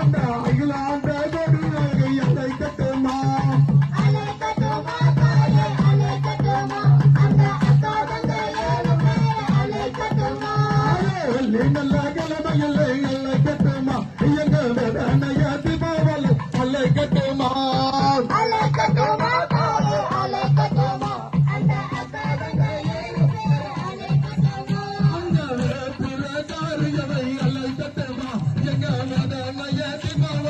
அந்த அகிலாண்ட கொடுநாயகி அலை கட்டுமா நல்ல கிழமையில் அலை கட்டுமா எங்க வேதனைய தீபாவளி அலை கட்டுமா அங்க பிறகாரியவை அலை கட்டுமா எங்க வேதனைய தீபாவளி